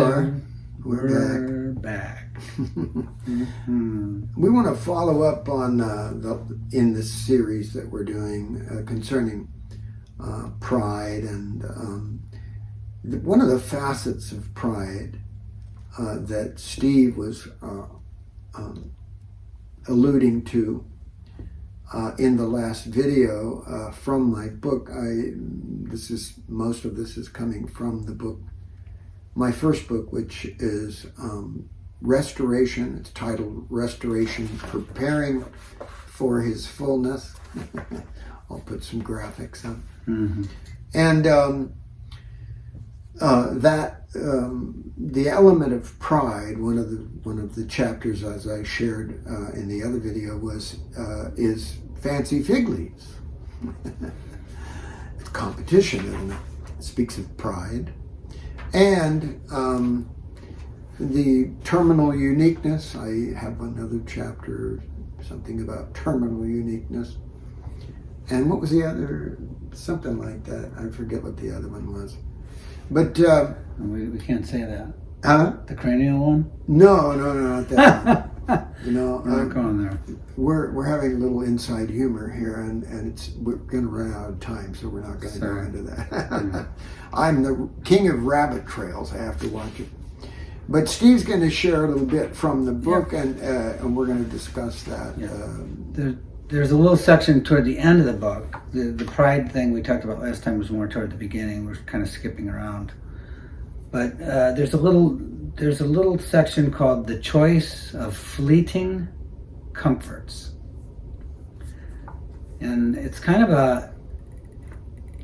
are. We're back. We want to follow up on in this series that we're doing concerning pride, and one of the facets of pride that Steve was alluding to in the last video from my book. Most of this is coming from the book, my first book, which is Restoration. It's titled Restoration, Preparing for His Fullness. I'll put some graphics up. Mm-hmm. And the element of pride, one of the chapters, as I shared in the other video, is fancy fig leaves. It's competition, isn't it? It speaks of pride. And the terminal uniqueness. I have another chapter, something about terminal uniqueness. And what was the other? Something like that. I forget what the other one was. But we can't say that. Huh? The cranial one? No, not that one. We're not going there. We're having a little inside humor here, and we're going to run out of time, so we're not going to go into that. Mm-hmm. I'm the king of rabbit trails. I have to watch it. But Steve's going to share a little bit from the book, and we're going to discuss that. Yeah. There's a little section toward the end of the book. The pride thing we talked about last time was more toward the beginning. We're kind of skipping around. But there's a little section called The Choice of Fleeting Comforts. And it's kind of a,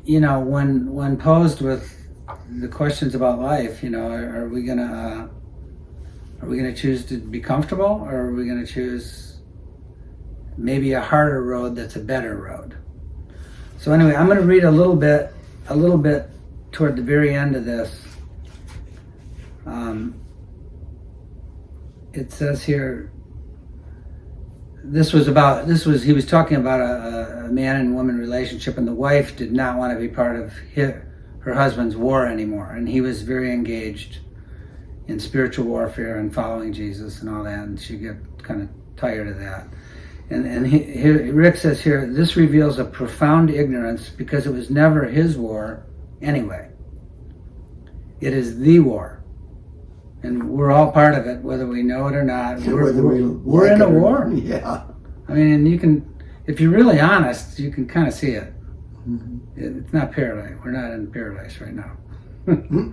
when posed with the questions about life, are we gonna choose to be comfortable, or are we gonna choose maybe a harder road that's a better road? So anyway, I'm going to read a little bit toward the very end of this. It says here, he was talking about a man and woman relationship, and the wife did not want to be part of her husband's war anymore, and he was very engaged in spiritual warfare and following Jesus and all that, and she got kind of tired of that. And Rick says here, this reveals a profound ignorance because it was never his war anyway. It is the war. And we're all part of it, whether we know it or not. We're in a war. Yeah. I mean, if you're really honest, you can kind of see it. Mm-hmm. It's not paradise. We're not in paradise right now. Mm-hmm.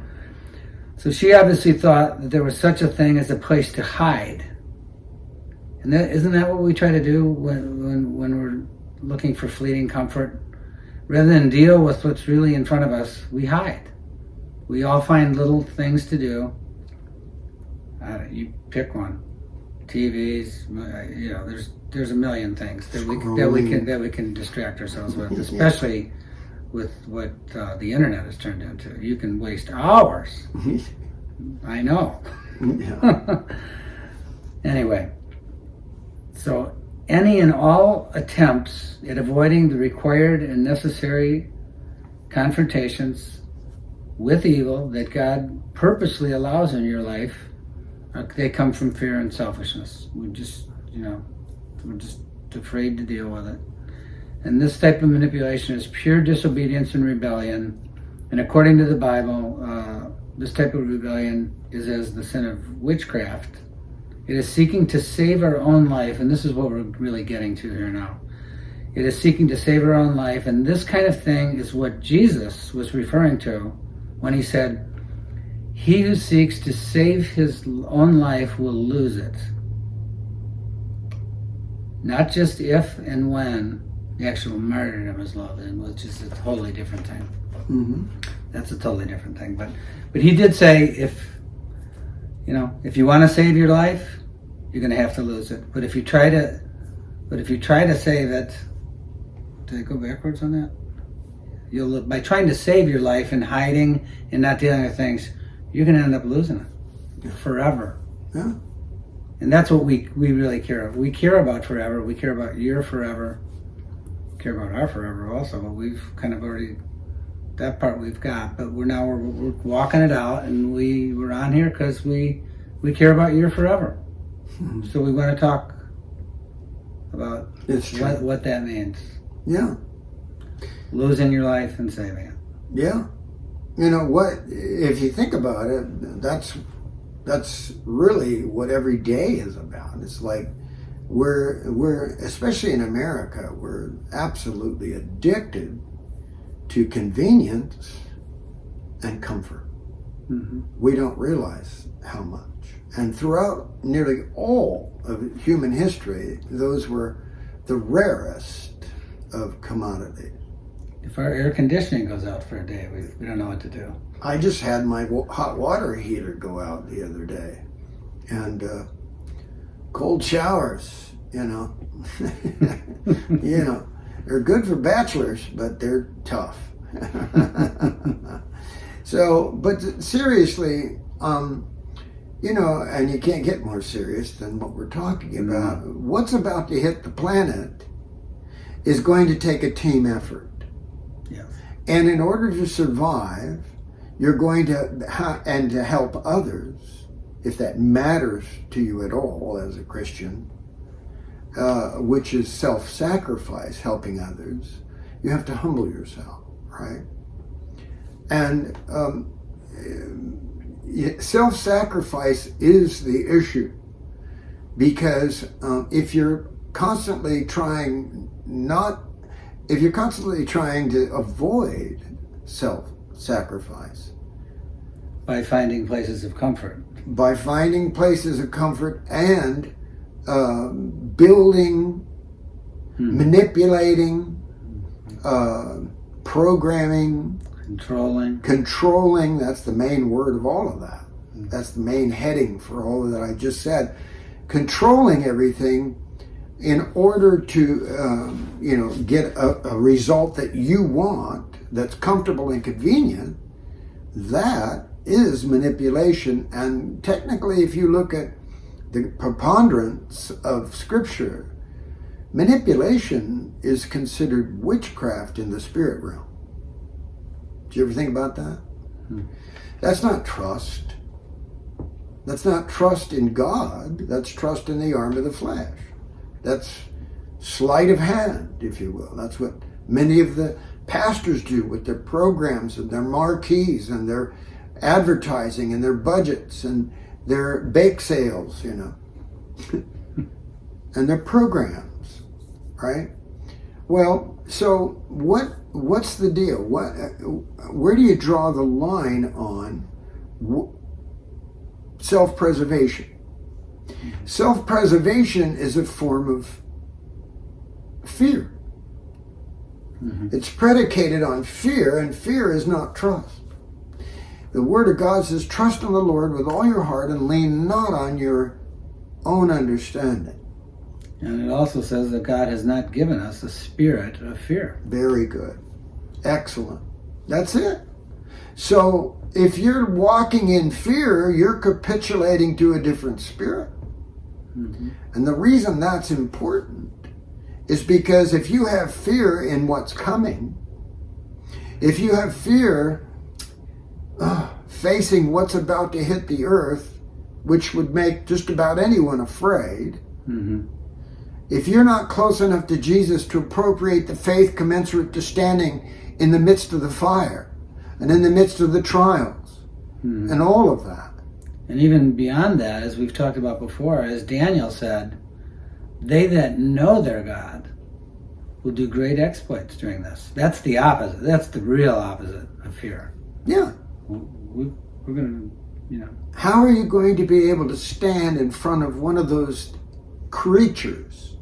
So she obviously thought that there was such a thing as a place to hide. And isn't that what we try to do when we're looking for fleeting comfort? Rather than deal with what's really in front of us, we hide. We all find little things to do. You pick one. TVs, there's a million things that we can distract ourselves with, especially with what the internet has turned into. You can waste hours. I know. Yeah. Anyway. So, any and all attempts at avoiding the required and necessary confrontations with evil that God purposely allows in your life, they come from fear and selfishness. We're just afraid to deal with it. And this type of manipulation is pure disobedience and rebellion. And according to the Bible, this type of rebellion is as the sin of witchcraft. It is seeking to save our own life, and this is what we're really getting to here now. It is seeking to save our own life, and this kind of thing is what Jesus was referring to when he said, "He who seeks to save his own life will lose it." Not just if and when the actual martyrdom is loved, which is a totally different thing. Mm-hmm. That's a totally different thing. But he did say, if you want to save your life, you're going to have to lose it. But if you try to save it, did I go backwards on that? By trying to save your life and hiding and not dealing with things, you're going to end up losing it forever. Yeah. And that's what we really care about. We care about forever. We care about your forever. We care about our forever also. But we've kind of already, that part we've got. But we're walking it out, and we're on here because we care about your forever. So we want to talk about what that means. Yeah. Losing your life and saving it. Yeah. You know what, if you think about it, that's really what every day is about. It's like we're especially in America, we're absolutely addicted to convenience and comfort. Mm-hmm. We don't realize how much. And throughout nearly all of human history, those were the rarest of commodities. If our air conditioning goes out for a day, we don't know what to do. I just had my hot water heater go out the other day. And cold showers, you know. You know, they're good for bachelors, but they're tough. So, but seriously, you know, and you can't get more serious than what we're talking about. Mm-hmm. What's about to hit the planet is going to take a team effort. Yes. And in order to survive, you're going to, and to help others, if that matters to you at all as a Christian, which is self-sacrifice, helping others, you have to humble yourself, right? And self-sacrifice is the issue, because if you're constantly trying to avoid self-sacrifice, by finding places of comfort, and building, manipulating, programming, controlling, that's the main word of all of that. That's the main heading for all of that I just said. Controlling everything in order to, get a result that you want, that's comfortable and convenient. That is manipulation. And technically, if you look at the preponderance of Scripture, manipulation is considered witchcraft in the spirit realm. Did you ever think about that? That's not trust. That's not trust in God. That's trust in the arm of the flesh. That's sleight of hand, if you will. That's what many of the pastors do with their programs and their marquees and their advertising and their budgets and their bake sales, you know, and their programs, right? Well, so what's the deal? Where do you draw the line on self-preservation? Self-preservation is a form of fear. Mm-hmm. It's predicated on fear, and fear is not trust. The Word of God says, trust in the Lord with all your heart and lean not on your own understanding. And it also says that God has not given us a spirit of fear. Very good. Excellent. That's it. So if you're walking in fear, you're capitulating to a different spirit. Mm-hmm. And the reason that's important is because if you have fear in what's coming, if you have fear facing what's about to hit the earth, which would make just about anyone afraid, mm-hmm. If you're not close enough to Jesus to appropriate the faith commensurate to standing in the midst of the fire and in the midst of the trials, mm-hmm. and all of that. And even beyond that, as we've talked about before, as Daniel said, they that know their God will do great exploits during this. That's the opposite. That's the real opposite of fear. Yeah. We're going to, How are you going to be able to stand in front of one of those creatures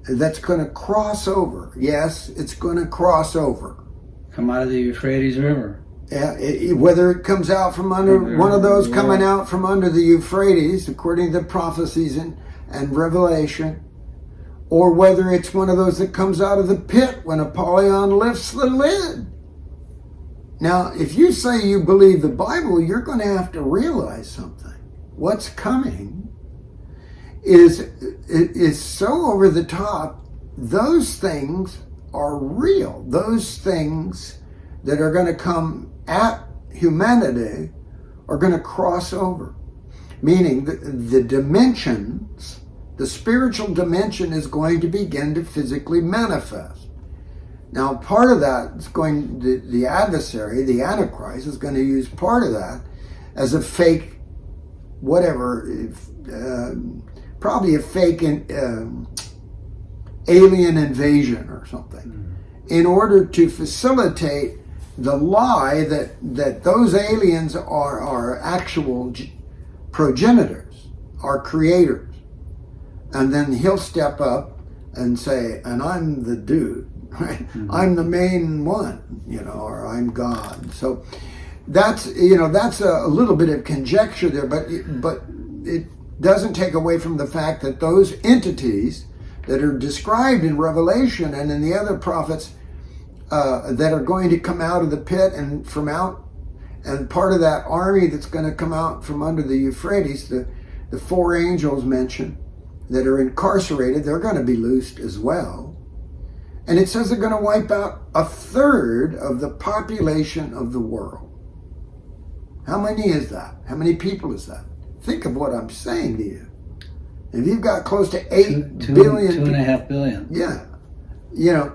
that's going to cross over? Yes, it's going to cross over. Come out of the Euphrates River. Yeah, whether it comes out from under one of those coming out from under the Euphrates, according to the prophecies and Revelation, or whether it's one of those that comes out of the pit when Apollyon lifts the lid. Now, if you say you believe the Bible, you're going to have to realize something. What's coming is so over the top. Those things are real. Those things that are going to come at humanity are going to cross over. Meaning the dimensions, the spiritual dimension is going to begin to physically manifest. Now, part of that is going, the adversary, the Antichrist, is going to use part of that as a fake, whatever, probably a fake alien invasion or something, in order to facilitate the lie that those aliens are actual progenitors, are creators. And then he'll step up and say, and I'm the dude, right? I'm the main one, or I'm God. So that's a little bit of conjecture there, but it doesn't take away from the fact that those entities that are described in Revelation and in the other prophets that are going to come out of the pit and from out, and part of that army that's going to come out from under the Euphrates, the 4 angels mentioned that are incarcerated, they're going to be loosed as well. And it says they're going to wipe out 1/3 of the population of the world. How many is that? How many people is that? Think of what I'm saying to you. If you've got close to 8 billion... 2.5 billion. Yeah.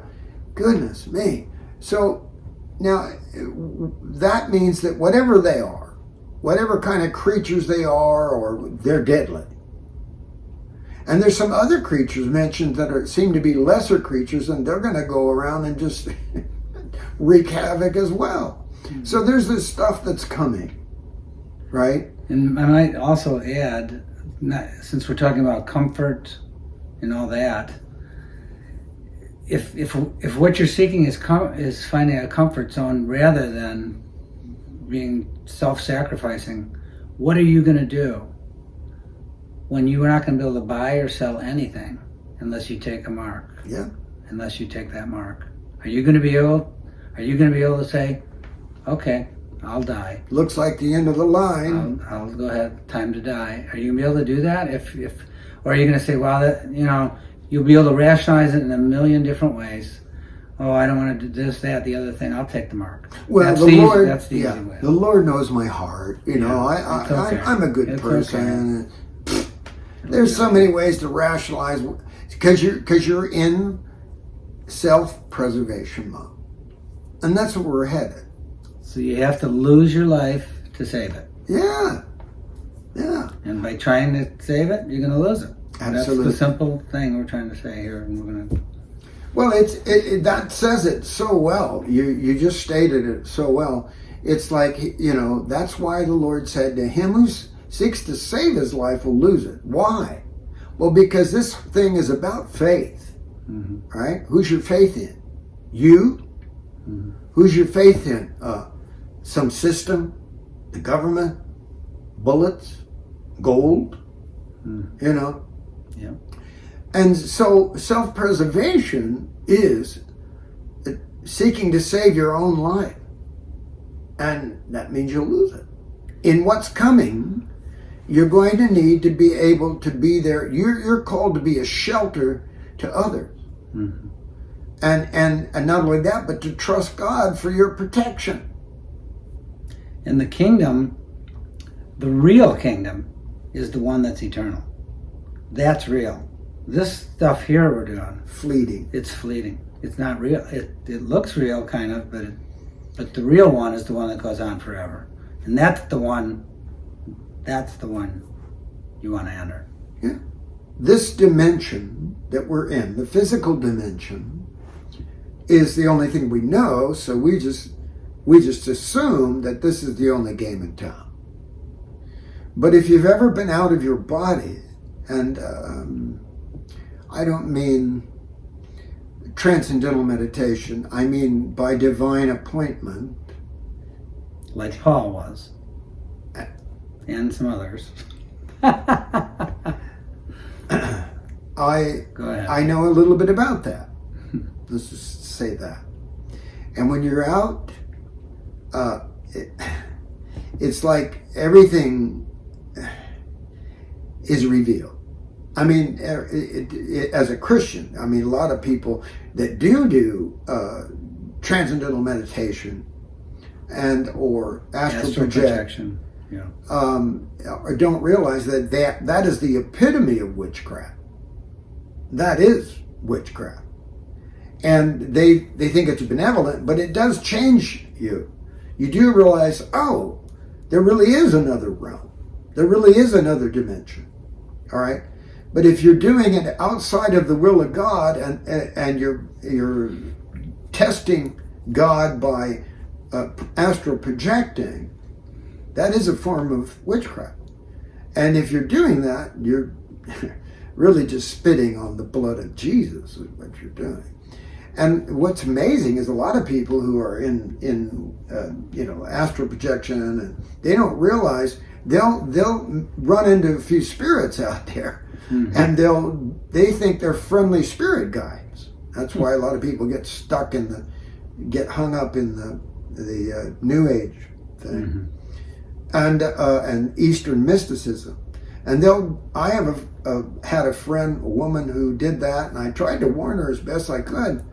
Goodness me. So now that means that whatever they are, whatever kind of creatures they are, or they're deadly. And there's some other creatures mentioned that seem to be lesser creatures, and they're going to go around and just wreak havoc as well. So there's this stuff that's coming, right? And I might also add, since we're talking about comfort and all that, if what you're seeking is finding a comfort zone rather than being self-sacrificing, what are you going to do when you are not going to be able to buy or sell anything unless you take a mark? Yeah. Unless you take that mark, are you going to be able to say, okay, I'll die. Looks like the end of the line. I'll go ahead. Time to die. Are you going to be able to do that? Or are you going to say, well, you'll be able to rationalize it in a million different ways. Oh, I don't want to do this, that, the other thing. I'll take the mark. Well, that's the Lord, that's the easy way. The Lord knows my heart. Okay. I'm a good It's person. Okay. There's so many ways to rationalize because you're in self-preservation mode, and that's where we're headed. So you have to lose your life to save it. Yeah. And by trying to save it, you're going to lose it. Absolutely. That's the simple thing we're trying to say here, and we're going to. Well, that says it so well. You just stated it so well. It's like, that's why the Lord said to him who seeks to save his life will lose it. Why? Well, because this thing is about faith, right? Who's your faith in? You? Who's your faith in? Some system, the government, bullets, gold, Yeah. And so self-preservation is seeking to save your own life. And that means you'll lose it. In what's coming, you're going to need to be able to be there. You're called to be a shelter to others. And not only that, but to trust God for your protection. And the kingdom, the real kingdom, is the one that's eternal. That's real. This stuff here we're doing, Fleeting. it's fleeting. It's not real. It looks real, kind of, but the real one is the one that goes on forever. And that's the one you want to enter. Yeah. This dimension that we're in, the physical dimension, is the only thing we know, so we just assume that this is the only game in town. But if you've ever been out of your body, and I don't mean transcendental meditation, I mean by divine appointment. Like Paul was. And some others. Go ahead. I know a little bit about that. Let's just say that. And when you're out, it's like everything is revealed. I mean, as a Christian, I mean, a lot of people that do transcendental meditation and or astral projection, Yeah. Or don't realize that is the epitome of witchcraft. That is witchcraft. And they think it's benevolent, but it does change you. You do realize, oh, there really is another realm. There really is another dimension. All right? But if you're doing it outside of the will of God and you're testing God by astral projecting, that is a form of witchcraft. And if you're doing that, you're really just spitting on the blood of Jesus is what you're doing. And what's amazing is a lot of people who are in astral projection, and they don't realize they'll run into a few spirits out there, and they think they're friendly spirit guides. That's why a lot of people get hung up in the New Age thing, and Eastern mysticism. And I have had a woman who did that, and I tried to warn her as best I could.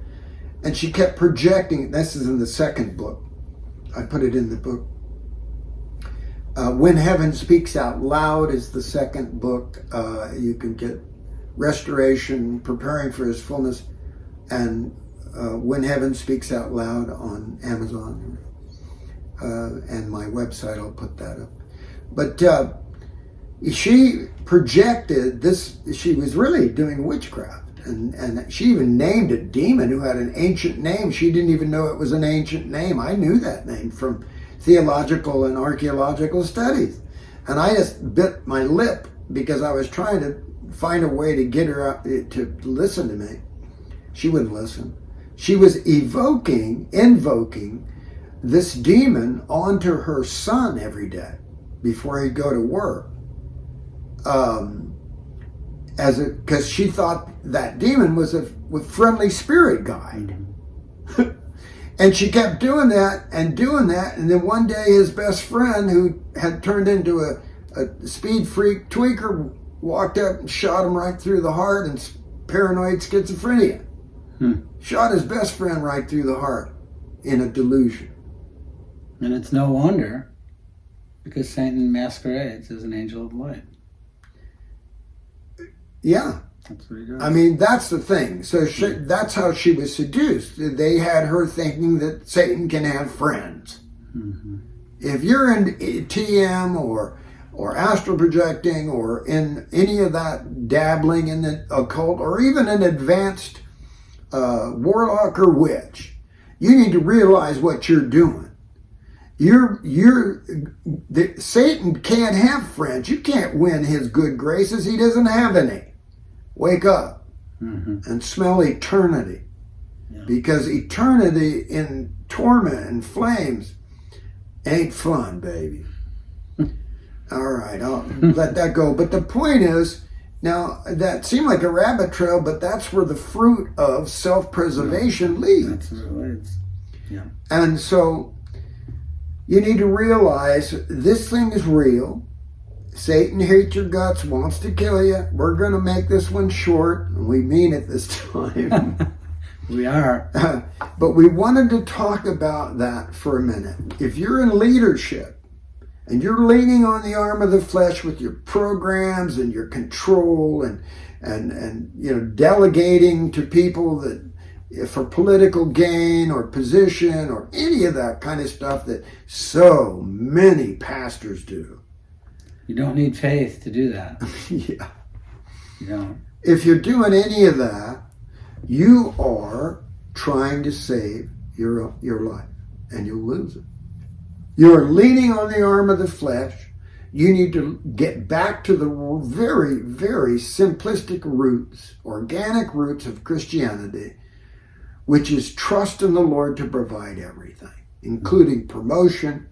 And she kept projecting. This is in the second book. I put it in the book. When Heaven Speaks Out Loud is the second book. You can get Restoration, Preparing for His Fullness, and When Heaven Speaks Out Loud on Amazon. And my website, I'll put that up. But she projected this. She was really doing witchcraft. And she even named a demon who had an ancient name. She didn't even know it was an ancient name. I knew that name from theological and archaeological studies. And I just bit my lip because I was trying to find a way to get her to listen to me. She wouldn't listen. She was invoking this demon onto her son every day before he'd go to work. Because she thought that demon was a friendly spirit guide. And she kept doing that, and then one day his best friend, who had turned into a speed freak tweaker, walked up and shot him right through the heart, and paranoid schizophrenia. Shot his best friend right through the heart in a delusion. And it's no wonder, because Satan masquerades as an angel of light. Yeah. That's what he does. I mean, that's the thing. So that's how she was seduced. They had her thinking that Satan can have friends. If you're in TM or astral projecting or in any of that dabbling in the occult or even an advanced warlock or witch, you need to realize what you're doing. Satan can't have friends. You can't win his good graces. He doesn't have any. Wake up and smell eternity. Yeah. Because eternity in torment and flames ain't fun, baby. All right, I'll let that go. But the point is, now that seemed like a rabbit trail, but that's where the fruit of self-preservation leads. That's where it leads. Yeah. And so you need to realize this thing is real. Satan hates your guts, wants to kill you. We're going to make this one short, and we mean it this time. We are. But we wanted to talk about that for a minute. If you're in leadership, and you're leaning on the arm of the flesh with your programs and your control and delegating to people that for political gain or position or any of that kind of stuff that so many pastors do. You don't need faith to do that. Yeah. You don't. If you're doing any of that, you are trying to save your life, and you'll lose it. You're leaning on the arm of the flesh. You need to get back to the very, very simplistic roots, organic roots of Christianity, which is trust in the Lord to provide everything, including promotion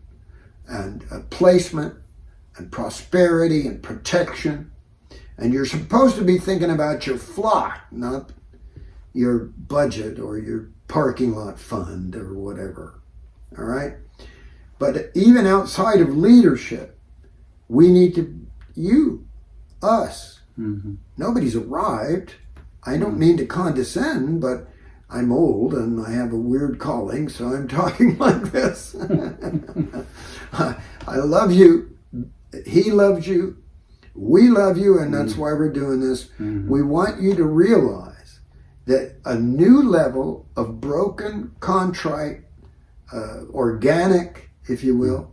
and placement and prosperity and protection. And you're supposed to be thinking about your flock, not your budget or your parking lot fund or whatever. All right? But even outside of leadership, we need to, us. Nobody's arrived. I don't mean to condescend, but I'm old and I have a weird calling, so I'm talking like this. I love you He loves you. We love you, and that's why we're doing this. We want you to realize that a new level of broken, contrite, organic, if you will,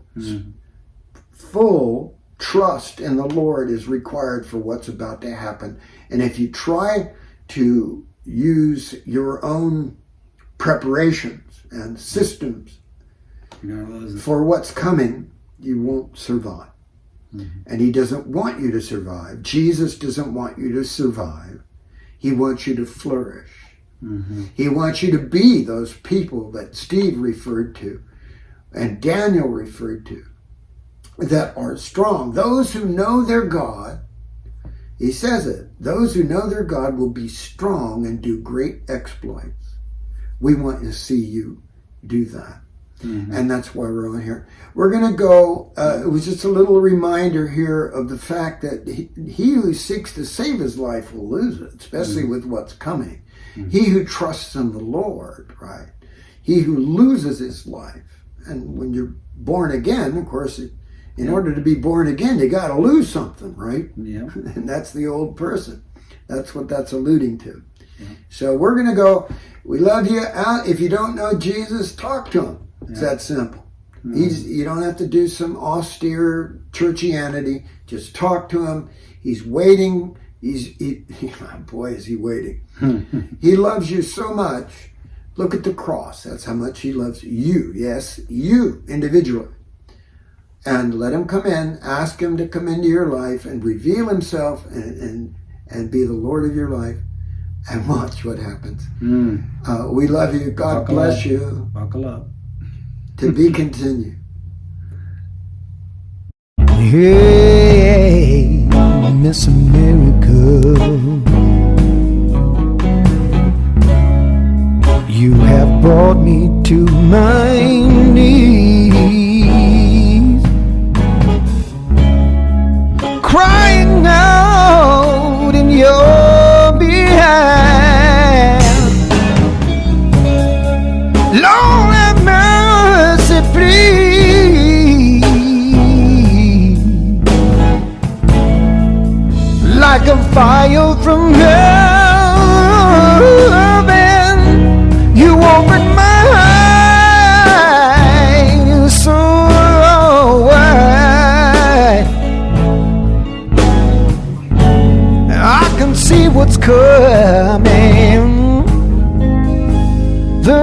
full trust in the Lord is required for what's about to happen. And if you try to use your own preparations and systems for what's coming, you won't survive. And he doesn't want you to survive. Jesus doesn't want you to survive. He wants you to flourish. He wants you to be those people that Steve referred to and Daniel referred to, that are strong. Those who know their God, he says it, those who know their God will be strong and do great exploits. We want to see you do that. And that's why we're on here. We're going to go, it was just a little reminder here of the fact that he who seeks to save his life will lose it, especially with what's coming. He who trusts in the Lord, right? He who loses his life. And when you're born again, of course, in order to be born again, you got to lose something, right? Yeah. And that's the old person. That's what that's alluding to. So we're going to go, we love you. If you don't know Jesus, talk to him. It's that simple. You don't have to do some austere churchianity. Just talk to him. He's waiting. Boy, is he waiting. He loves you so much. Look at the cross. That's how much he loves you. Yes, you individually. And let him come in. Ask him to come into your life and reveal himself and be the Lord of your life. And watch what happens. We love you. God bless you. Buckle up. To be continued. Hey, Miss America, you have brought me to my knees, crying out in your behalf. Lord, have mercy, please. Like a fire from heaven, you opened my eyes so wide. I can see what's coming. The